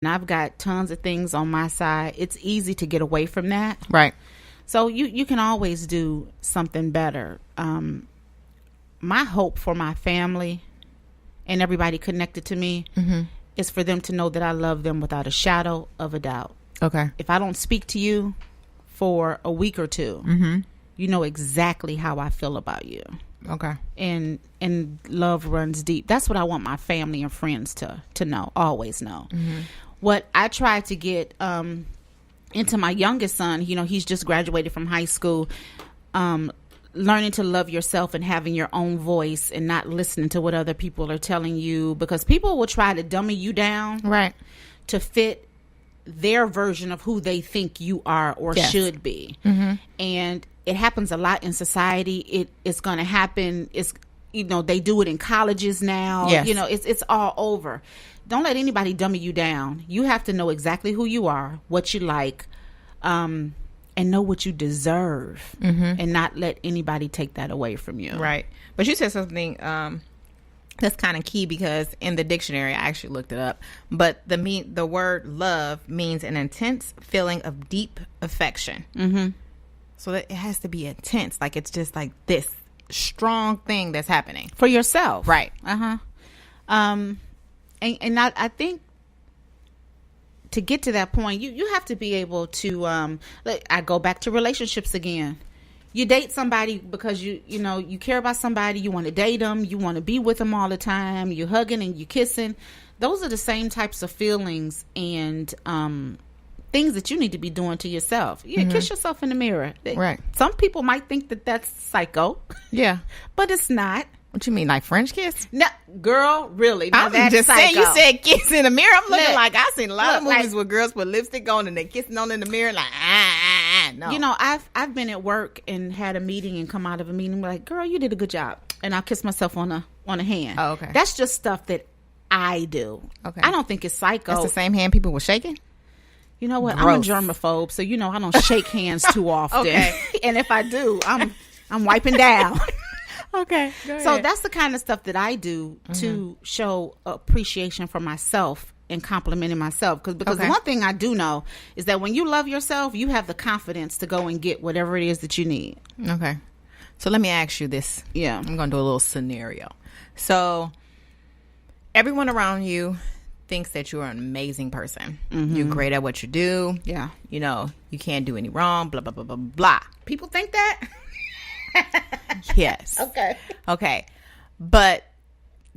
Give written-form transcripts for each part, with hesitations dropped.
and I've got tons of things on my side, it's easy to get away from that. Right. So you can always do something better. My hope for my family and everybody connected to me is for them to know that I love them without a shadow of a doubt. Okay. If I don't speak to you for a week or two, you know exactly how I feel about you. Okay. And love runs deep. That's what I want my family and friends to know, always know. What I try to get into my youngest son, you know, he's just graduated from high school, learning to love yourself and having your own voice and not listening to what other people are telling you, because people will try to dummy you down to fit their version of who they think you are or should be. And it happens a lot in society. It's going to happen. It's, you know, they do it in colleges now. You know, it's all over. Don't let anybody dummy you down. You have to know exactly who you are, what you like, and know what you deserve, and not let anybody take that away from you. Right. But you said something that's kind of key, because in the dictionary, I actually looked it up, but the word love means an intense feeling of deep affection. So that it has to be intense. Like, it's just like this strong thing that's happening For yourself. Right. And I think to get to that point, you have to be able to, I go back to relationships again. You date somebody because you know, you care about somebody, you want to date them, you want to be with them all the time, you're hugging and you're kissing. Those are the same types of feelings and things that you need to be doing to yourself. Kiss yourself in the mirror. Right. Some people might think that that's psycho. Yeah. But it's not. What you mean, like French kiss? No, girl, really. I'm just saying, you said kiss in the mirror. I'm looking like I've seen a lot of movies like, where girls put lipstick on and they kissing on in the mirror like, no. You know, I've been at work and had a meeting and come out of a meeting like, girl, you did a good job. And I'll kiss myself on a hand. Oh, okay. That's just stuff that I do. Okay. I don't think it's psycho. That's the same hand people were shaking? You know what? Gross. I'm a germaphobe, so you know I don't shake hands too often. Okay. And if I do, I'm wiping down. Okay. So that's the kind of stuff that I do to show appreciation for myself and complimenting myself. Because the one thing I do know is that when you love yourself, you have the confidence to go and get whatever it is that you need. Okay. So let me ask you this. Yeah. I'm going to do a little scenario. So everyone around you thinks that you're an amazing person. You're great at what you do. Yeah. You know, you can't do any wrong, blah, blah, blah, blah, blah. People think that? Yes. Okay. But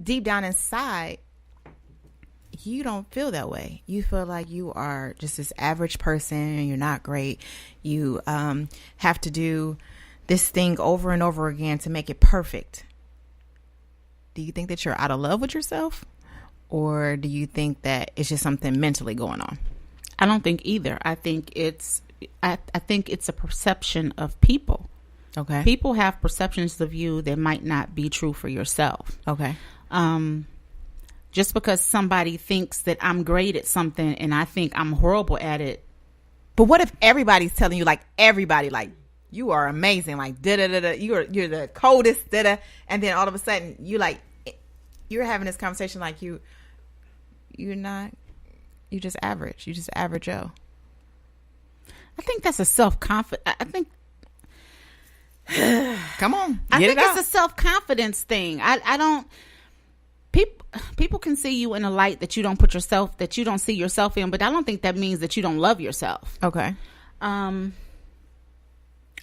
deep down inside, you don't feel that way. You feel like you are just this average person. You're not great. You have to do this thing over and over again to make it perfect. Do you think that you're out of love with yourself? Or do you think that it's just something mentally going on? I don't think either. I think it's a perception of people. Okay. People have perceptions of you that might not be true for yourself. Okay. Just because somebody thinks that I'm great at something and I think I'm horrible at it. But what if everybody's telling you, like, everybody, like, you are amazing, like, da-da-da-da, you're the coldest, da-da, and then all of a sudden you're having this conversation like you're just average. You just average Joe. I think that's a self-confidence. I think come on, I think it's a self-confidence thing. I don't. People can see you in a light that you don't see yourself in, but I don't think that means that you don't love yourself. Okay. I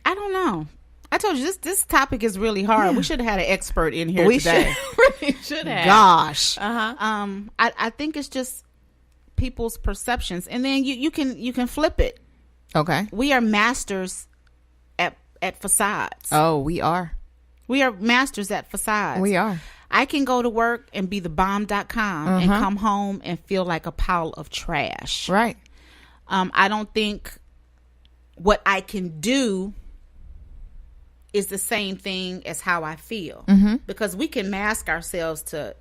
don't know. I told you this topic is really hard. Yeah. We should have had an expert in here today. We should have. Gosh. I think it's just people's perceptions, and then you can flip it. Okay. We are masters at facades. Oh, we are. We are masters at facades. We are. I can go to work and be the bomb.com and come home and feel like a pile of trash. Right. I don't think what I can do is the same thing as how I feel. Because we can mask ourselves to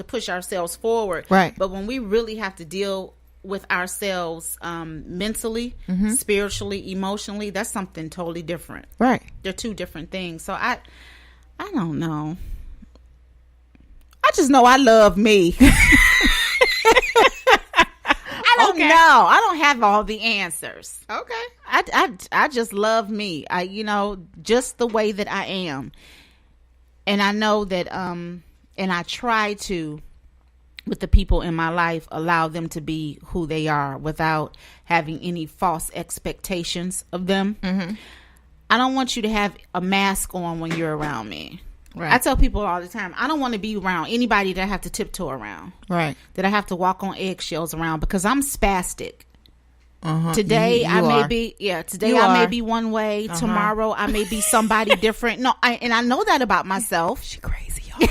push ourselves forward. Right. But when we really have to deal with ourselves mentally, spiritually, emotionally, that's something totally different. Right. They're two different things. So I don't know. I just know I love me. I don't have all the answers. Okay. I just love me. Just the way that I am. And I know that and I try to, with the people in my life, allow them to be who they are without having any false expectations of them. Mm-hmm. I don't want you to have a mask on when you're around me. Right. I tell people all the time, I don't want to be around anybody that I have to tiptoe around. Right. That I have to walk on eggshells around, because I'm spastic. Uh-huh. Today I may be one way. Uh-huh. Tomorrow I may be somebody different. No, I know that about myself. She crazy, y'all.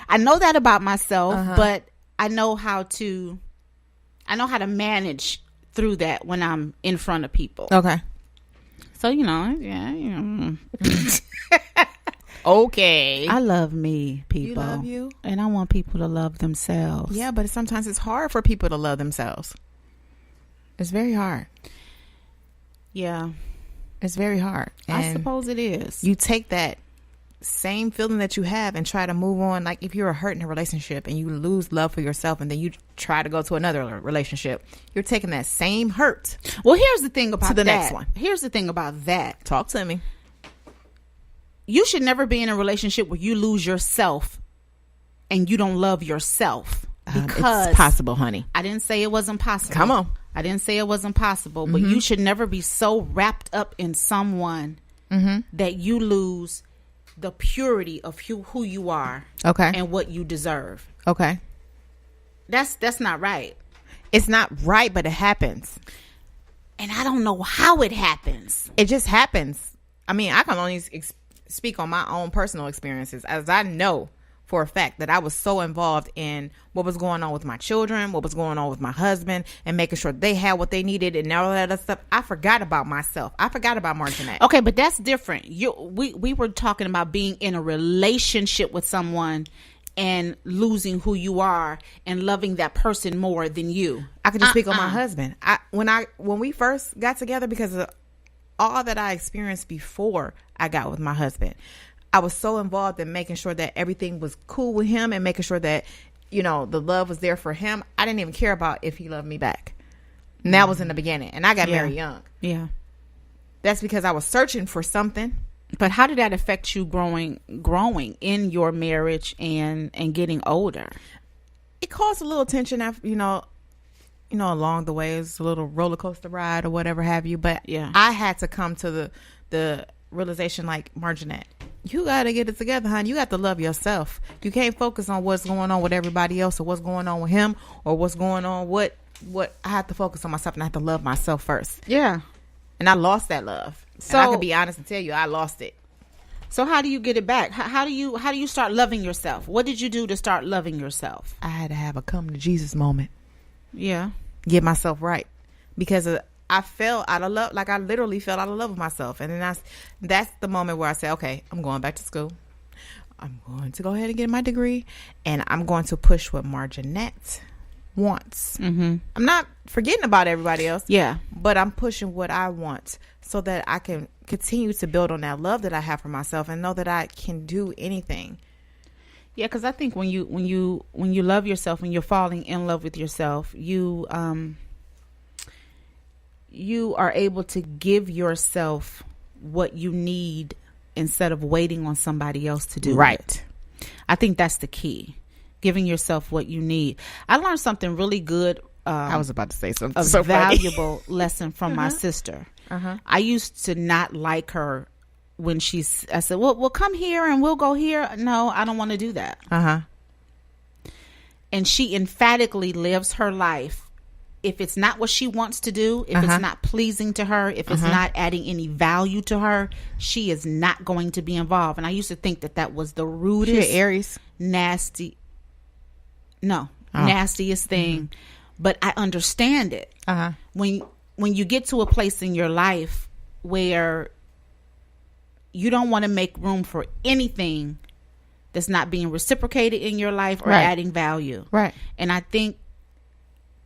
I know that about myself, but I know how to manage through that when I'm in front of people. Okay. So, Okay. I love me, people. You love you? And I want people to love themselves. Yeah, but sometimes it's hard for people to love themselves. It's very hard. Yeah. It's very hard. And I suppose it is. You take that same feeling that you have and try to move on. Like if you're hurt in a relationship and you lose love for yourself and then you try to go to another relationship, you're taking that same hurt. Well, here's the thing about to the next one. Here's the thing about that. Talk to me. You should never be in a relationship where you lose yourself and you don't love yourself. Because it's possible, honey. I didn't say it wasn't possible. Come on. I didn't say it wasn't possible, but you should never be so wrapped up in someone that you lose the purity of who you are, okay, and what you deserve. Okay. That's not right. It's not right, but it happens. And I don't know how it happens. It just happens. I mean, I can only speak on my own personal experiences, as I know for a fact that I was so involved in what was going on with my children, what was going on with my husband, and making sure they had what they needed and all that other stuff. I forgot about myself. I forgot about Martinette. Okay, but that's different. We were talking about being in a relationship with someone and losing who you are and loving that person more than you. I could just speak on my husband. When we first got together, because of all that I experienced before I got with my husband, I was so involved in making sure that everything was cool with him and making sure that, the love was there for him. I didn't even care about if he loved me back. And that was in the beginning. And I got married young. Yeah. That's because I was searching for something. But how did that affect you growing in your marriage and getting older? It caused a little tension after, along the way. It's a little roller coaster ride or whatever have you. But I had to come to the realization, like, Marginette, you got to get it together, hon. You got to love yourself. You can't focus on what's going on with everybody else or what's going on with him or what's going on. What I have to focus on myself, and I have to love myself first. Yeah. And I lost that love. So and I can be honest and tell you, I lost it. So how do you get it back? How do you start loving yourself? What did you do to start loving yourself? I had to have a come to Jesus moment. Yeah. Get myself right. Because I fell out of love. Like, I literally fell out of love with myself. And then that's the moment where I say, okay, I'm going back to school. I'm going to go ahead and get my degree. And I'm going to push what Marginette wants. Mm-hmm. I'm not forgetting about everybody else. Yeah. But I'm pushing what I want so that I can continue to build on that love that I have for myself and know that I can do anything. Yeah, because I think when you love yourself, when you're falling in love with yourself, you are able to give yourself what you need instead of waiting on somebody else to do right. it. I think that's the key. Giving yourself what you need. I learned something really good. I was about to say something so valuable lesson from my sister. I used to not like her when I said, well, come here and we'll go here. No, I don't want to do that. And she emphatically lives her life. If it's not what she wants to do, if it's not pleasing to her, if it's not adding any value to her, she is not going to be involved. And I used to think that was the rudest, Aries, nastiest thing. But I understand it. When you get to a place in your life where you don't want to make room for anything that's not being reciprocated in your life or adding value. Right. And I think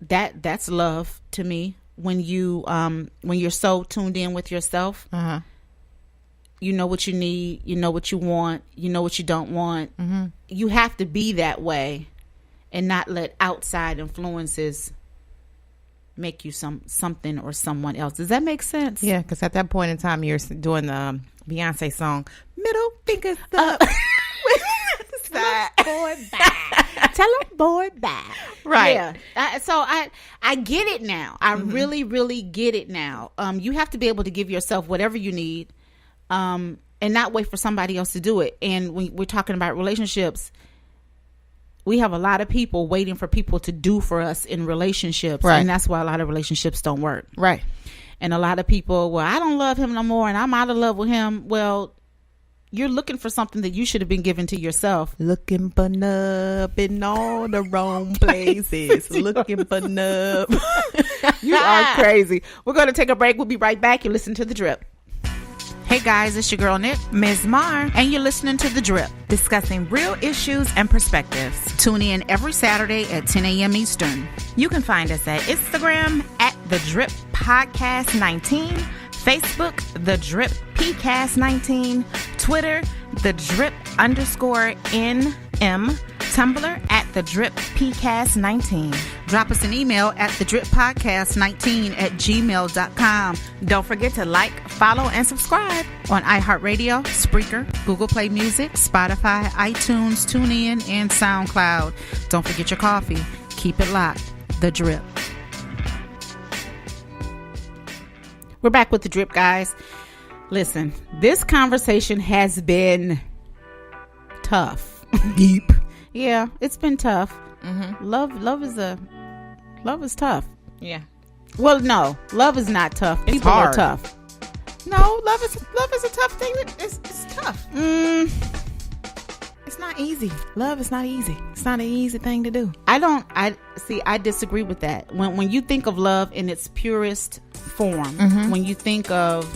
that's love to me. When you're so tuned in with yourself, you know what you need, you know what you want, you know what you don't want. You have to be that way and not let outside influences make you something or someone else. Does that make sense? Yeah, because at that point in time, you're doing the Beyonce song, middle fingers up. Boy, bye. Tell him, boy, bye. Right. Yeah. So I get it now. I really, really get it now. You have to be able to give yourself whatever you need, and not wait for somebody else to do it. And when we're talking about relationships, we have a lot of people waiting for people to do for us in relationships. Right. And that's why a lot of relationships don't work. Right. And a lot of people, well, I don't love him no more and I'm out of love with him. Well, you're looking for something that you should have been given to yourself. Looking for nub in all the wrong places. Looking for nub. You are crazy. We're going to take a break. We'll be right back. You listen to The Drip. Hey guys, it's your girl Nick, Ms. Mar, and you're listening to The Drip, discussing real issues and perspectives. Tune in every Saturday at 10 a.m. Eastern. You can find us at Instagram at The Drip Podcast 19, Facebook The Drip PCast 19, Twitter The Drip _NM, Tumblr at The Drip PCast 19. Drop us an email at thedrippodcast19@gmail.com. Don't forget to like, follow, and subscribe on iHeartRadio, Spreaker, Google Play Music, Spotify, iTunes, TuneIn, and SoundCloud. Don't forget your coffee. Keep it locked. The Drip. We're back with The Drip, guys. Listen, this conversation has been tough. Deep. Yeah, it's been tough. Love is tough. Yeah. Well, no, love is not tough. It's People hard. are tough. No, love is a tough thing. It's tough. It's not easy. Love is not easy. It's not an easy thing to do. I disagree with that. When you think of love in its purest form, when you think of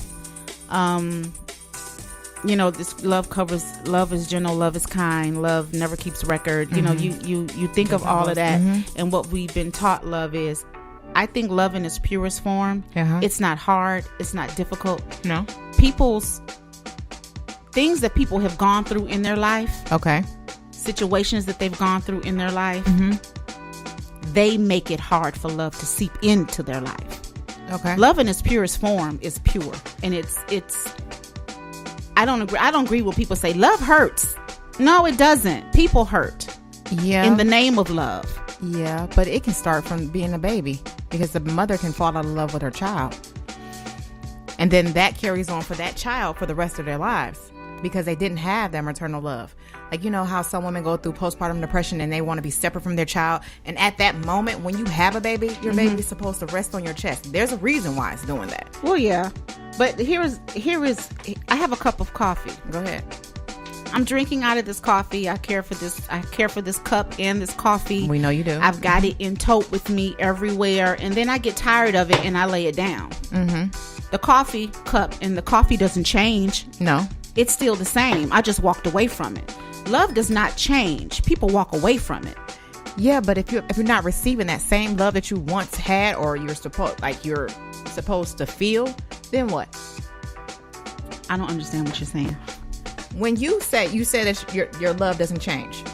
this love is gentle, love is kind, love never keeps record. You know, you think of all of that, and what we've been taught love is. I think love in its purest form, it's not hard, it's not difficult. No. Things that people have gone through in their life, situations that they've gone through in their life, they make it hard for love to seep into their life. Love in its purest form is pure, and it's I don't agree when people say love hurts. No, it doesn't. People hurt in the name of love. Yeah, but it can start from being a baby, because the mother can fall out of love with her child, and then that carries on for that child for the rest of their lives, because they didn't have that maternal love. Like, you know how some women go through postpartum depression and they want to be separate from their child, and at that moment when you have a baby, your baby is supposed to rest on your chest. There's a reason why it's doing that. Well, yeah, but here is I have a cup of coffee. Go ahead. I'm drinking out of this coffee. I care for this cup and this coffee. We know you do. I've got it in tote with me everywhere, and then I get tired of it and I lay it down. The coffee cup and the coffee doesn't change. No, it's still the same. I just walked away from it. Love does not change. People walk away from it. Yeah, but if you're not receiving that same love that you once had, or you're supposed to feel, then what? I don't understand what you're saying. When you said that your love doesn't change.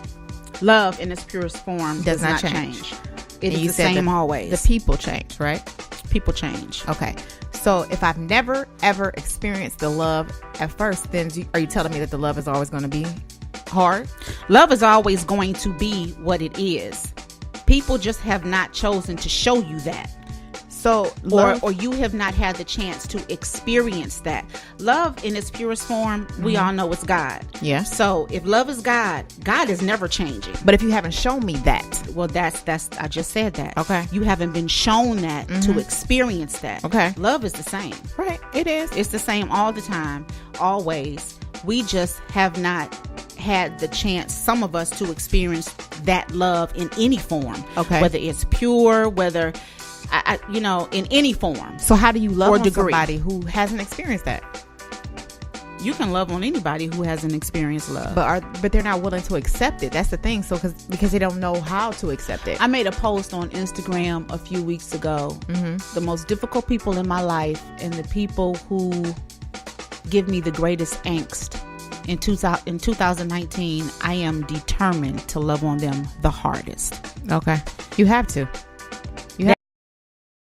Love in its purest form does not change. It is the same always. The people change, right? People change. Okay. So if I've never ever experienced the love at first, then are you telling me that the love is always going to be hard? Love is always going to be what it is. People just have not chosen to show you that. So or you have not had the chance to experience that. Love in its purest form, we all know it's God. Yeah. So if love is God is never changing. But if you haven't shown me that, well, that's I just said that. Okay. You haven't been shown that to experience that. Okay. Love is the same. Right. It is. It's the same all the time, always. We just have not had the chance, some of us, to experience that love in any form. Okay. Whether it's pure, whether in any form. So how do you love on degree. somebody who hasn't experienced that? You can love on anybody who hasn't experienced love, but they're not willing to accept it. That's the thing. So because they don't know how to accept it. I made a post on Instagram a few weeks ago. The most difficult people in my life and the people who give me the greatest angst in 2019, I am determined to love on them the hardest. Okay. You have to.